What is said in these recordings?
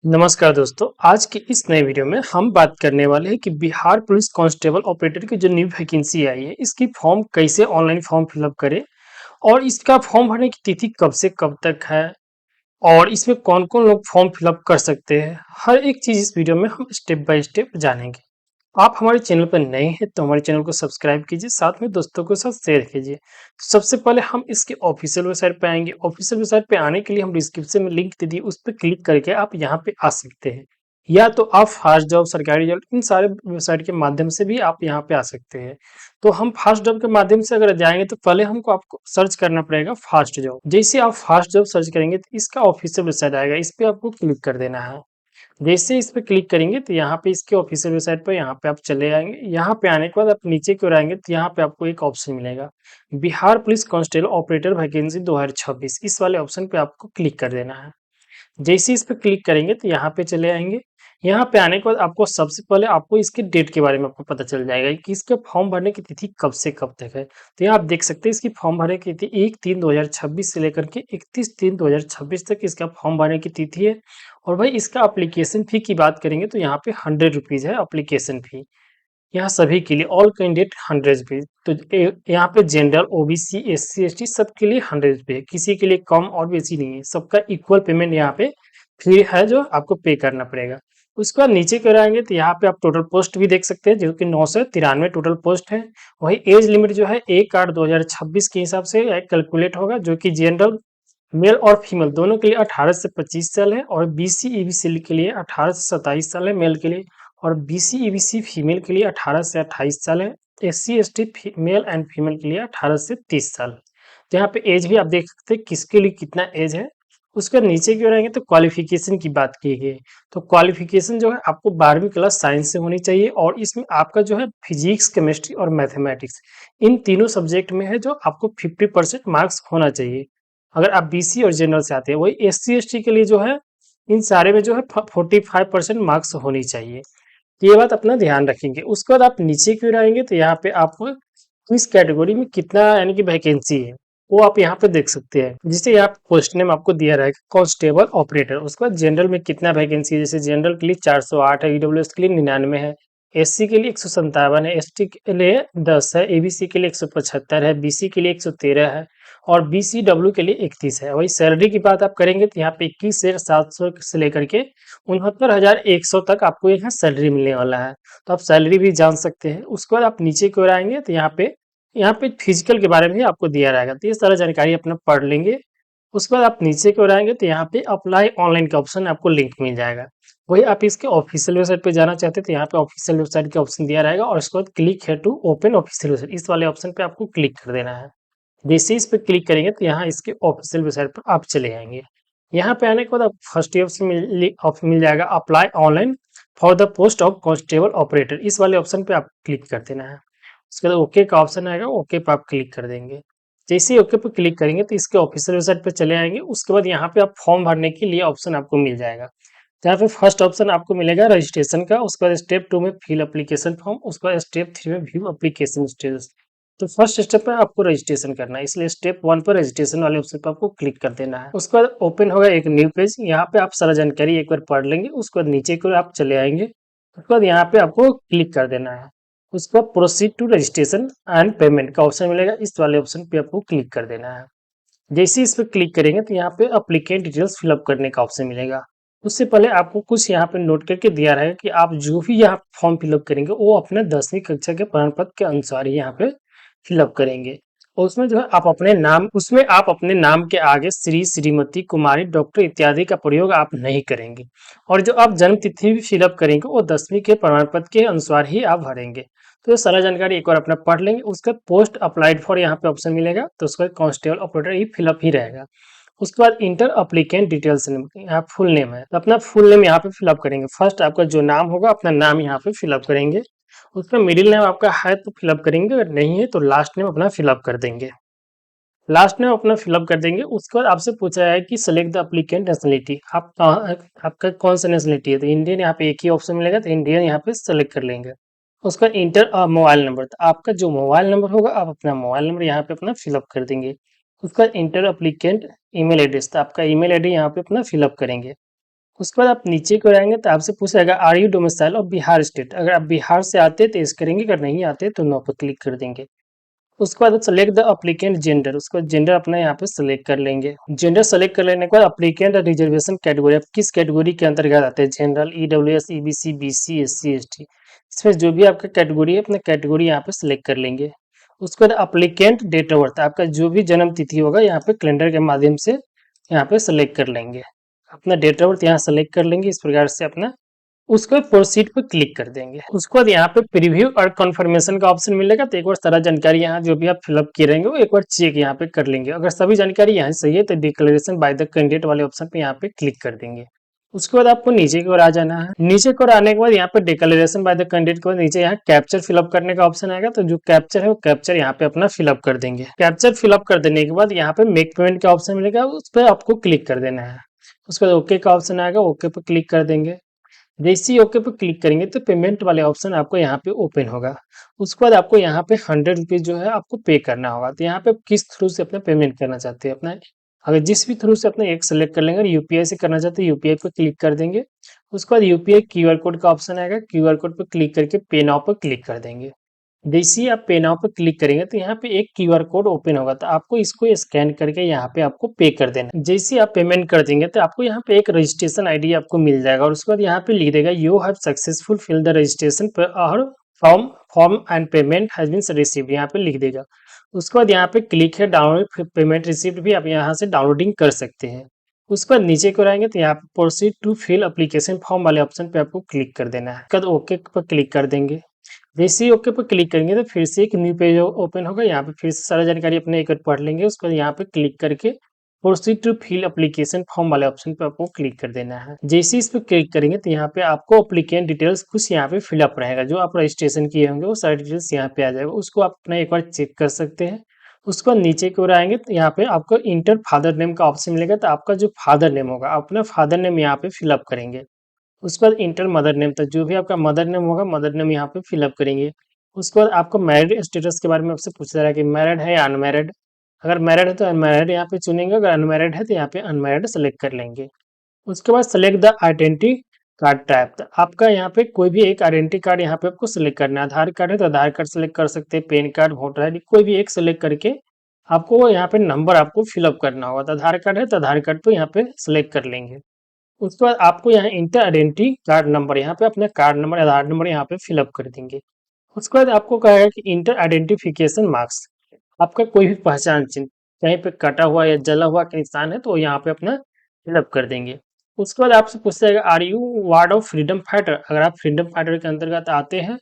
नमस्कार दोस्तों, आज की इस नए वीडियो में हम बात करने वाले हैं कि बिहार पुलिस कांस्टेबल ऑपरेटर की जो न्यू वैकेंसी आई है, इसकी फॉर्म कैसे ऑनलाइन फॉर्म फिलअप करें और इसका फॉर्म भरने की तिथि कब से कब तक है और इसमें कौन-कौन लोग फॉर्म फिलअप कर सकते हैं। हर एक चीज़ इस वीडियो में हम स्टेप बाय स्टेप जानेंगे। आप हमारे चैनल पर नए हैं तो हमारे चैनल को सब्सक्राइब कीजिए, साथ में दोस्तों के साथ शेयर कीजिए। सबसे पहले हम इसके ऑफिशियल वेबसाइट पे आएंगे। ऑफिशियल वेबसाइट पे आने के लिए हम डिस्क्रिप्शन में लिंक दे दिए, उस पर क्लिक करके आप यहाँ पे आ सकते हैं। या तो आप फास्ट जॉब, सरकारी जॉब, इन सारे वेबसाइट के माध्यम से भी आप यहाँ पे आ सकते हैं। तो हम फास्ट जॉब के माध्यम से अगर जाएंगे तो पहले हमको आपको सर्च करना पड़ेगा फास्ट जॉब। जैसे आप फास्ट जॉब सर्च करेंगे तो इसका ऑफिशियल वेबसाइट आएगा, इस पे आपको क्लिक कर देना है। जैसे इस पे क्लिक करेंगे तो यहाँ पे इसके ऑफिशियल वेबसाइट पर यहाँ पे आप चले आएंगे। यहाँ पे आने के बाद आप नीचे की ओर आएंगे तो यहाँ पे आपको एक ऑप्शन मिलेगा, Bihar police constable operator vacancy 2026। इस वाले ऑप्शन पे आपको क्लिक कर देना है। जैसे इस पे क्लिक करेंगे तो यहाँ पे चले आएंगे। यहाँ पे आने के बाद आपको सबसे पहले आपको इसके डेट के बारे में आपको पता चल जाएगा कि इसके फॉर्म भरने की तिथि कब से कब तक है। तो यहाँ आप देख सकते हैं इसकी फॉर्म भरने की तिथि 1/3/2026 से लेकर के 31/3/2026 तक इसका फॉर्म भरने की तिथि है। और भाई इसका एप्लीकेशन फी की बात करेंगे तो यहाँ पे 100 रुपीज़ है एप्लीकेशन फी। यहाँ सभी के लिए ऑल कैंडिडेट 100 रुपीज़। तो यहाँ पे जनरल, ओबीसी, एससी, एसटी सबके लिए 100 रुपये है, किसी के लिए कम और बेसी नहीं है, सबका इक्वल पेमेंट यहाँ पे फ्री है जो आपको पे करना पड़ेगा। उसके बाद नीचे की ओर आएंगे तो यहाँ पे आप टोटल पोस्ट भी देख सकते हैं जो कि 993 टोटल पोस्ट है। वही एज लिमिट जो है 1/8/2026 के हिसाब से कैलकुलेट होगा, जो कि जनरल मेल और फीमेल दोनों के लिए 18 से 25 साल है और बीसी ईबीसी के लिए 18 से 27 साल है मेल के लिए, और बीसी ईबीसी फीमेल के लिए 18 से 28 साल है। SC ST male and female के लिए 18 से 30 साल। तो यहाँ पे एज भी आप देख सकते हैं किसके लिए कितना एज है। उसके बाद नीचे की ओर आएंगे तो क्वालिफिकेशन की बात की गई। तो क्वालिफिकेशन जो है आपको 12वीं क्लास साइंस से होनी चाहिए और इसमें आपका जो है फिजिक्स, केमिस्ट्री और मैथमेटिक्स इन तीनों सब्जेक्ट में है जो आपको 50% मार्क्स होना चाहिए अगर आप बीसी और जनरल से आते हैं। वही एससी एसटी के लिए जो है इन सारे में जो है 45% मार्क्स होनी चाहिए। तो ये बात अपना ध्यान रखेंगे। उसके बाद आप नीचे की ओर आएंगे तो यहाँ पे आपको किस कैटेगरी में कितना यानी कि वैकेंसी है वो आप यहाँ पे देख सकते हैं। जिसे यहाँ पोस्ट नेम आपको दिया रहेगा कांस्टेबल ऑपरेटर। उसके बाद जनरल में कितना वैकेंसी है, जैसे जनरल के लिए 408 है, ईडब्ल्यूएस के लिए 99 है, एससी के लिए 157 है, एसटी के लिए 10 है, एबीसी के लिए 175 है, बीसी के लिए 113 है और बीसीडब्ल्यू के लिए 31 है। वही सैलरी की बात आप करेंगे तो यहाँ पे 21,700 से लेकर के 69,100 तक आपको यहाँ सैलरी मिलने वाला है। तो आप सैलरी भी जान सकते हैं। उसके बाद आप नीचे की ओर आएंगे तो यहाँ पे फिजिकल के बारे में आपको दिया रहेगा, तो ये सारा जानकारी अपना पढ़ लेंगे। उसके बाद आप नीचे की ओर आएंगे तो यहाँ पे अप्लाई ऑनलाइन का ऑप्शन आपको लिंक मिल जाएगा। वही आप इसके ऑफिशियल वेबसाइट पे जाना चाहते हैं तो यहाँ पे ऑफिशियल वेबसाइट का ऑप्शन दिया रहेगा और उसके बाद क्लिक है टू ओपन ऑफिशियल वेबसाइट, इस वाले ऑप्शन पे आपको क्लिक कर देना है। जैसे इस पे क्लिक करेंगे तो यहाँ इसके ऑफिशियल वेबसाइट पर आप चले जाएंगे। यहाँ पे आने के बाद आप फर्स्ट ऑप्शन मिल जाएगा apply online for the post of constable operator, इस वाले ऑप्शन पे आप क्लिक कर देना है। उसके बाद ओके का ऑप्शन आएगा, ओके पे आप क्लिक कर देंगे। जैसे ही ओके पे क्लिक करेंगे तो इसके ऑफिशियल वेबसाइट पे चले आएंगे। उसके बाद यहाँ पे आप फॉर्म भरने के लिए ऑप्शन आपको मिल जाएगा। यहाँ पे फर्स्ट ऑप्शन आपको मिलेगा रजिस्ट्रेशन का, उसके बाद स्टेप 2 में फिल एप्लीकेशन फॉर्म, उसके बाद स्टेप 3 में व्यू एप्लीकेशन स्टेटस। तो फर्स्ट स्टेप पे आपको रजिस्ट्रेशन करना है, इसलिए स्टेप 1 पर रजिस्ट्रेशन वाले ऑप्शन पर आपको क्लिक कर देना है। उसके बाद ओपन होगा एक न्यू पेज, यहाँ पे आप सारा जानकारी एक बार पढ़ लेंगे। उसके बाद नीचे की ओर आप चले आएंगे। उसके बाद यहाँ पे आपको क्लिक कर देना है। उसके बाद proceed to registration and payment का ऑप्शन मिलेगा, इस वाले ऑप्शन पे आपको क्लिक कर देना है। जैसे इस पे क्लिक करेंगे तो यहाँ पे अप्लीकेंट डिटेल्स फिलअप करने का ऑप्शन मिलेगा। उससे पहले आपको कुछ यहाँ पे नोट करके दिया रहेगा कि आप जो भी यहाँ फॉर्म फिलअप करेंगे वो अपने 10वीं कक्षा के प्रमाण पत्र के अनुसार ही यहाँ पे फिलअप करेंगे। और उसमें जो है आप अपने नाम के आगे श्री, श्रीमती, कुमारी, डॉक्टर इत्यादि का प्रयोग आप नहीं करेंगे। और जो आप जन्म तिथि भी फिलअप करेंगे वो 10वीं के प्रमाण पत्र के अनुसार ही आप भरेंगे। तो ये सारा जानकारी एक बार अपना पढ़ लेंगे। उसके पोस्ट अप्लाइड फॉर यहाँ पे ऑप्शन मिलेगा, तो उसका कांस्टेबल ऑपरेटर ही फिलअप ही रहेगा। उसके बाद इंटर अप्लीकेंट डिटेल्स, यहाँ फुल नेम है तो अपना फुल नेम यहाँ पे फिलअप करेंगे। फर्स्ट आपका जो नाम होगा अपना नाम यहाँ पे फिलअप करेंगे। उसका मिडिल नेम आपका है तो फिलअप करेंगे, अगर नहीं है तो लास्ट नेम अपना फिलअप कर देंगे। लास्ट नेम अपना फिलअप कर देंगे। उसके बाद आपसे पूछा है कि सेलेक्ट द एप्लीकेंट नेशनलिटी, आपका कौन सा नेशनलिटी है, तो इंडियन यहाँ पे एक ही ऑप्शन मिलेगा, तो इंडियन यहाँ पे सेलेक्ट कर लेंगे। उसका इंटर मोबाइल नंबर, तो आपका जो मोबाइल नंबर होगा आप अपना मोबाइल नंबर यहाँ पे अपना फिलअप कर देंगे। उसका इंटर अप्लीकेंट ईमेल एड्रेस, तो आपका ईमेल आईडी यहाँ पे अपना फिलअप करेंगे। उसके बाद आप नीचे को आएंगे तो आपसे पूछेगा are you domicile of Bihar state. अगर आप बिहार से आते तो यस करेंगे, अगर नहीं आते तो नो पर क्लिक कर देंगे। उसके बाद सेलेक्ट द अप्लीकेंट जेंडर, उसको जेंडर अपना यहाँ पे सेलेक्ट कर लेंगे। जेंडर सेलेक्ट कर लेने के बाद अप्लीकेंट रिजर्वेशन कैटेगरी, आप किस कैटेगरी के अंतर्गत आते हैं, general, EWS, EBC, BC, SC, ST, इसमें जो भी आपका कैटेगरी है अपना कैटेगरी यहाँ पे सेलेक्ट कर लेंगे। उसके बाद अप्लीकेंट डेट ऑफ बर्थ, आपका जो भी जन्म तिथि होगा यहाँ पे कैलेंडर के माध्यम से यहाँ पे सेलेक्ट कर लेंगे। अपना डेट ऑफ बर्थ यहाँ सेलेक्ट कर लेंगे इस प्रकार से अपना। उसके बाद प्रोसीड पर क्लिक कर देंगे। उसके बाद यहाँ पे प्रीव्यू और कंफर्मेशन का ऑप्शन मिलेगा, तो एक बार सारा जानकारी यहाँ जो भी आप फिलअप किए रहेंगे वो एक बार चेक यहाँ पे कर लेंगे। अगर सभी जानकारी यहाँ सही है तो डिक्लेरेशन बाय द कैंडिडेट वाले ऑप्शन पे यहाँ पे क्लिक कर देंगे। उसके बाद आपको नीचे की ओर आ जाना है। नीचे की ओर आने के बाद यहाँ पे डिक्लेरेशन बाय द कैंडिडेट के बाद नीचे यहाँ कैप्चर फिलअप करने का ऑप्शन आएगा, तो जो कैप्चर है वो कैप्चर यहाँ पे अपना फिलअप कर देंगे। कैप्चर फिलअप कर देने के बाद यहाँ पे मेक पेमेंट का ऑप्शन मिलेगा, उस पर आपको क्लिक कर देना है। उसके बाद ओके का ऑप्शन आएगा, ओके पे क्लिक कर देंगे। जैसे ही ओके पे क्लिक करेंगे तो पेमेंट वाले ऑप्शन आपको यहाँ पे ओपन होगा। उसके बाद आपको यहाँ पे 100 रुपीज जो है आपको पे करना होगा। तो यहाँ पे किस थ्रू से अपना पेमेंट करना चाहते हैं अपना, अगर जिस भी थ्रू से अपना एक सेलेक्ट कर लेंगे, और यूपीआई से करना चाहते हैं यूपीआई पे क्लिक कर देंगे। उसके बाद यूपीआई क्यूआर कोड का ऑप्शन आएगा, क्यूआर कोड पे क्लिक करके पे नाउ पर क्लिक कर देंगे। जैसे ही आप पे नाउ पर क्लिक करेंगे तो यहाँ पे एक क्यूआर कोड ओपन होगा, तो आपको इसको स्कैन करके यहाँ पे आपको पे कर देना है। जैसे ही आप पेमेंट कर देंगे तो आपको यहाँ पे एक रजिस्ट्रेशन आईडी आपको मिल जाएगा, और उसके बाद यहाँ पे लिख देगा you have successful fill the registration और form form and payment has been received, यहाँ पे लिख देगा। उसके बाद यहाँ पे क्लिक है डाउनलोड पेमेंट रिसिप्ट, भी आप यहाँ से डाउनलोडिंग कर सकते हैं। उसके बाद नीचे को आएंगे तो यहाँ पे proceed to fill application form वाले ऑप्शन पे आपको क्लिक कर देना है। उसके बाद ओके पर क्लिक कर देंगे। जैसे ही ओके पर क्लिक करेंगे तो फिर से एक न्यू पेज ओपन होगा, यहाँ पे फिर से सारा जानकारी अपने एक बार पढ़ लेंगे। उसके बाद यहाँ पे क्लिक करके proceed to fill application form वाले ऑप्शन पे आपको क्लिक कर देना है। जैसे ही इस पर क्लिक करेंगे तो यहाँ पे आपको एप्लीकेंट डिटेल्स कुछ यहाँ पे फिलअप रहेगा, जो आप रजिस्ट्रेशन किए होंगे वो सारी डिटेल्स यहाँ पे आ जाएगा, उसको आप अपना एक बार चेक कर सकते हैं। उसके बाद नीचे की ओर आएंगे तो यहाँ पे आपको इंटर फादर नेम का ऑप्शन मिलेगा, तो आपका जो फादर नेम होगा अपना फादर नेम यहाँ पे फिलअप करेंगे। उसके बाद इंटर मदर नेम, तो जो भी आपका मदर नेम होगा मदर नेम यहाँ पे फिलअप करेंगे। उसके बाद आपको मैरिड स्टेटस के बारे में आपसे पूछ रहा है कि मैरिड है या अनमैरिड। अगर मैरिड है तो अनमैरिड यहाँ पे चुनेंगे, अगर अनमैरिड है तो यहाँ पे अनमैरिड सेलेक्ट कर लेंगे। उसके बाद select the identity card type, तो आपका यहाँ पे कोई भी एक आइडेंटिटी कार्ड यहाँ पे आपको सेलेक्ट करना है। आधार कार्ड है तो आधार कार्ड सेलेक्ट कर सकते हैं, पैन कार्ड, वोटर आईडी, कोई भी एक सेलेक्ट करके आपको यहाँ पे नंबर आपको फिलअप करना होगा। तो आधार कार्ड है तो आधार कार्ड पे यहाँ पे सेलेक्ट कर लेंगे। उसके बाद आपको यहाँ इंटर आइडेंटिटी कार्ड नंबर, यहाँ पे अपना कार्ड नंबर, आधार नंबर यहाँ पे फिलअप कर देंगे। उसके बाद आपको कहेगा कि इंटर आइडेंटिफिकेशन मार्क्स, आपका कोई भी पहचान चिन्ह कहीं पे कटा हुआ या जला हुआ का निशान है तो यहाँ पे अपना फिलअप कर देंगे। उसके बाद आपसे पूछा जाएगा are you ward of freedom fighter, अगर आप फ्रीडम फाइटर के अंतर्गत आते हैं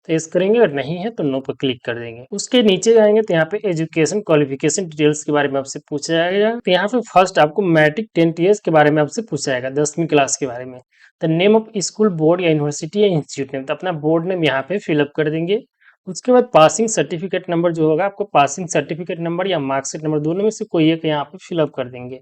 तो यस करेंगे, अगर नहीं है तो नो पर क्लिक कर देंगे। उसके नीचे जाएंगे तो यहाँ पे एजुकेशन क्वालिफिकेशन डिटेल्स के बारे में आपसे पूछा जाएगा, तो यहाँ पे फर्स्ट आपको मैट्रिक 10th ईयर्स के बारे में आपसे पूछा जाएगा, 10वीं क्लास के बारे में। तो नेम ऑफ स्कूल, बोर्ड या यूनिवर्सिटी या इंस्टीट्यूट नेम, तो अपना बोर्ड नेम यहाँ पे फिलअप कर देंगे। उसके बाद पासिंग सर्टिफिकेट नंबर जो होगा, आपको पासिंग सर्टिफिकेट नंबर या मार्कशीट नंबर दोनों में से कोई एक यहाँ पे फिलअप कर देंगे।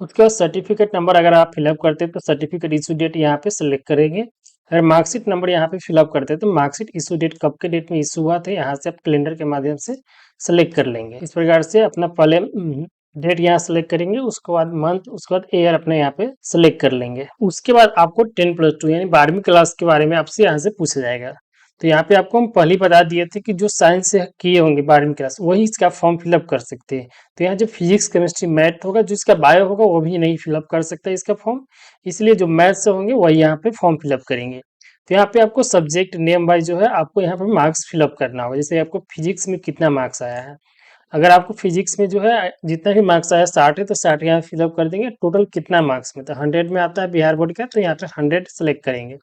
उसके बाद सर्टिफिकेट नंबर अगर आप फिलअप करते हैं तो सर्टिफिकेट इशू डेट यहाँ पे सेलेक्ट करेंगे। अगर मार्कशीट नंबर यहाँ पे फिलअप करते हैं तो मार्कशीट इशू डेट कब के डेट में इशू हुआ था यहाँ से आप कैलेंडर के माध्यम से सेलेक्ट कर लेंगे। इस प्रकार से अपना पहले डेट यहाँ सेलेक्ट करेंगे, उसके बाद मंथ, उसके बाद ईयर अपने यहाँ पे सेलेक्ट कर लेंगे। उसके बाद आपको 10+2 यानी 12वीं क्लास के बारे में आपसे यहाँ से पूछा जाएगा। तो यहाँ पे आपको हम पहले बता दिए थे कि जो साइंस से किए होंगे 12वीं क्लास वही इसका फॉर्म फिलअप कर सकते हैं। तो यहाँ जो फिजिक्स केमिस्ट्री मैथ होगा, जो इसका बायो होगा वो भी नहीं फिलअप कर सकता इसका फॉर्म, इसलिए जो मैथ से होंगे वही यहाँ पे फॉर्म फिलअप करेंगे। तो यहाँ पे आपको सब्जेक्ट नेम वाइज जो है आपको यहाँ पे मार्क्स फिलअप करना होगा। जैसे आपको फिजिक्स में कितना मार्क्स आया है, अगर आपको फिजिक्स में जो है जितना भी मार्क्स आया 60 है तो 60 यहाँ फिलअप कर देंगे। टोटल कितना मार्क्स में, तो 100 में आता है बिहार बोर्ड का, तो यहाँ पे 100 सेलेक्ट करेंगे।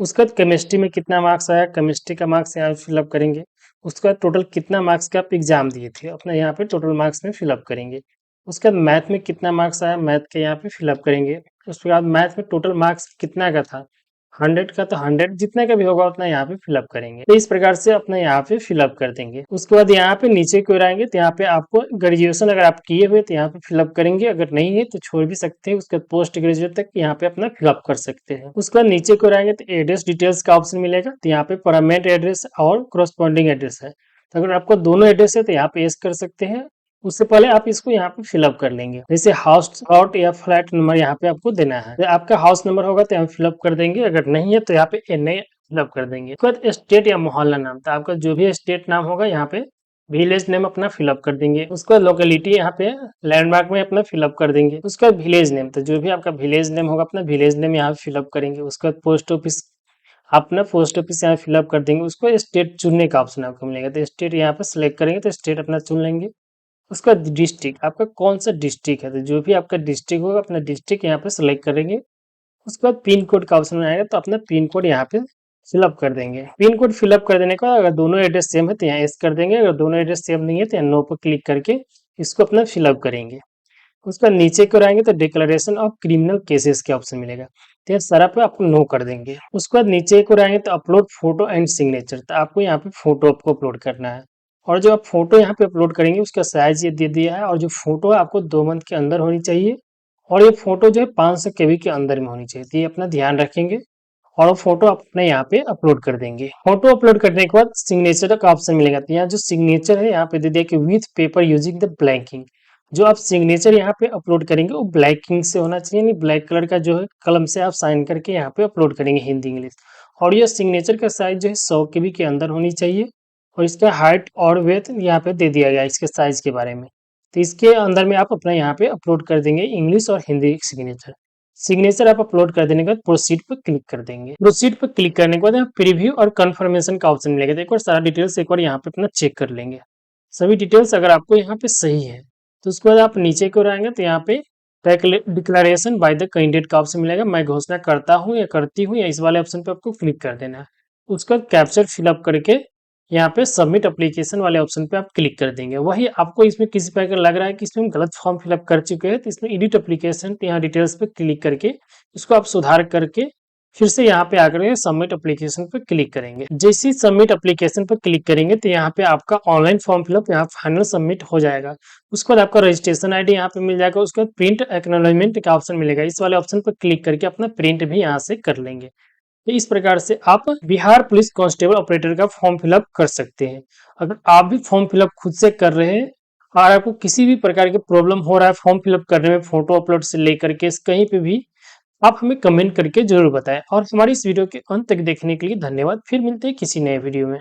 उसके बाद केमिस्ट्री में कितना मार्क्स आया, केमिस्ट्री का मार्क्स यहाँ फिलअप करेंगे। उसके बाद टोटल कितना मार्क्स का आप एग्जाम दिए थे अपना यहाँ पे टोटल मार्क्स में फिलअप करेंगे। उसके बाद मैथ में कितना मार्क्स आया, मैथ के यहाँ पे फिलअप करेंगे। उसके बाद मैथ में टोटल मार्क्स कितना का था, 100 का, तो 100 जितना का भी होगा उतना यहाँ पे फिलअप करेंगे। तो इस प्रकार से अपना यहाँ पे फिलअप कर देंगे। उसके बाद यहाँ पे नीचे को आएंगे तो यहाँ पे आपको ग्रेजुएशन अगर आप किए हुए तो यहाँ पे फिलअप करेंगे, अगर नहीं है तो छोड़ भी सकते हैं। उसके बाद पोस्ट ग्रेजुएट तक यहाँ पे अपना फिलअप कर सकते हैं। उसके बाद नीचे को आएंगे तो एड्रेस डिटेल्स का ऑप्शन मिलेगा, तो यहाँ पे परमानेंट एड्रेस और क्रॉसपॉन्डिंग एड्रेस है। तो अगर आपको दोनों एड्रेस है तो यहाँ पे यस कर सकते हैं, उससे पहले आप इसको यहाँ पे फिलअप कर लेंगे। जैसे हाउस प्लॉट या फ्लैट नंबर यहाँ पे आपको देना है। अगर आपका हाउस नंबर होगा तो यहाँ फिलअप कर देंगे, अगर नहीं है तो यहाँ पे NA फिलअप कर देंगे। उसके बाद स्टेट या मोहल्ला नाम, तो आपका जो भी स्टेट नाम होगा यहाँ पे विलेज नेम अपना फिलअप कर देंगे। उसके बाद लोकेलिटी यहाँ पे लैंडमार्क में अपना फिलअप कर देंगे। उसके बाद विलेज नेम, तो जो भी आपका विलेज नेम होगा अपना विलेज नेम यहाँ फिलअप करेंगे। उसके बाद पोस्ट ऑफिस, अपना पोस्ट ऑफिस यहाँ फिलअप कर देंगे। उसको स्टेट चुनने का ऑप्शन आपको मिलेगा, तो स्टेट यहाँ पे सिलेक्ट करेंगे तो स्टेट अपना चुन लेंगे। उसका डिस्ट्रिक्ट, आपका कौन सा डिस्ट्रिक्ट है, तो जो भी आपका डिस्ट्रिक्ट होगा अपना डिस्ट्रिक्ट यहाँ पे सिलेक्ट करेंगे। उसके बाद पिन कोड का ऑप्शन आएगा तो अपना पिन कोड यहाँ पे फिलअप कर देंगे। पिन कोड फिलअप कर देने के बाद अगर दोनों एड्रेस सेम है तो यहाँ यस कर देंगे, अगर दोनों एड्रेस सेम नहीं है तो यहाँ नो पर क्लिक करके इसको अपना फिलअप करेंगे। उसका नीचे को आएंगे तो डिक्लेरेशन ऑफ क्रिमिनल केसेस के ऑप्शन मिलेगा, तो ये सारा पे आपको नो कर देंगे। उसके बाद नीचे को आएंगे तो अपलोड फोटो एंड सिग्नेचर, तो आपको यहाँ पे फोटो आपको अपलोड करना है। और जो आप फोटो यहाँ पे अपलोड करेंगे उसका साइज ये दे दिया है, और जो फोटो है आपको 2 मंथ के अंदर होनी चाहिए, और ये फोटो जो है 500 KB के अंदर में होनी चाहिए, तो ये अपना ध्यान रखेंगे। और वो फोटो अपने यहाँ पे अपलोड कर देंगे। फोटो अपलोड करने के बाद सिग्नेचर का ऑप्शन मिलेगा, तो यहाँ जो सिग्नेचर है यहाँ पे दे दिया कि with paper using the blanking. जो आप सिग्नेचर यहाँ पे अपलोड करेंगे वो ब्लैकिंग से होना चाहिए, नहीं ब्लैक कलर का जो है कलम से आप साइन करके यहाँ पे अपलोड करेंगे हिंदी इंग्लिश। और ये सिग्नेचर का साइज जो है 100 KB के अंदर होनी चाहिए, और इसका हाइट और वेथ यहाँ पे दे दिया गया इसके साइज के बारे में। तो इसके अंदर में आप अपना यहाँ पे अपलोड कर देंगे इंग्लिश और हिंदी सिग्नेचर। सिग्नेचर आप अपलोड कर देने के बाद प्रोसीड पर क्लिक कर देंगे। प्रोसीड पर क्लिक करने के बाद यहाँ प्रीव्यू और कंफर्मेशन का ऑप्शन मिलेगा, तो एक बार सारा डिटेल्स एक बार यहाँ पे अपना चेक कर लेंगे। सभी डिटेल्स अगर आपको यहाँ पे सही है तो उसके बाद आप नीचे को आएंगे तो यहाँ पे डिक्लेरेशन बाय द कैंडिडेट का ऑप्शन मिलेगा, मैं घोषणा करता हूँ या करती हूँ, या इस वाले ऑप्शन पे आपको क्लिक कर देना है। उसका कैप्चर फिलअप करके यहाँ पे सबमिट एप्लीकेशन वाले ऑप्शन पे आप क्लिक कर देंगे। वही आपको इसमें किसी प्रकार लग रहा है कि इसमें हम गलत फॉर्म फिलअप कर चुके हैं तो इसमें एडिट एप्लीकेशन यहाँ डिटेल्स पे क्लिक करके इसको आप सुधार करके फिर से यहाँ पे आकर सबमिट एप्लीकेशन पे क्लिक करेंगे। जैसे ही सबमिट एप्लीकेशन पर क्लिक करेंगे तो यहाँ पे आपका ऑनलाइन फॉर्म फिलअप यहाँ फाइनल सबमिट हो जाएगा। उसके बाद आपका रजिस्ट्रेशन ID यहाँ पे मिल जाएगा। उसके बाद प्रिंट एक्नॉलेजमेंट का ऑप्शन मिलेगा, इस वाले ऑप्शन पर क्लिक करके अपना प्रिंट भी यहाँ से कर लेंगे। तो इस प्रकार से आप बिहार पुलिस कांस्टेबल ऑपरेटर का फॉर्म फिलअप कर सकते हैं। अगर आप भी फॉर्म फिलअप खुद से कर रहे हैं और आपको किसी भी प्रकार की प्रॉब्लम हो रहा है फॉर्म फिलअप करने में, फोटो अपलोड से लेकर के कहीं पे भी, आप हमें कमेंट करके जरूर बताएं। और हमारी इस वीडियो के अंत तक देखने के लिए धन्यवाद। फिर मिलते हैं किसी नए वीडियो में।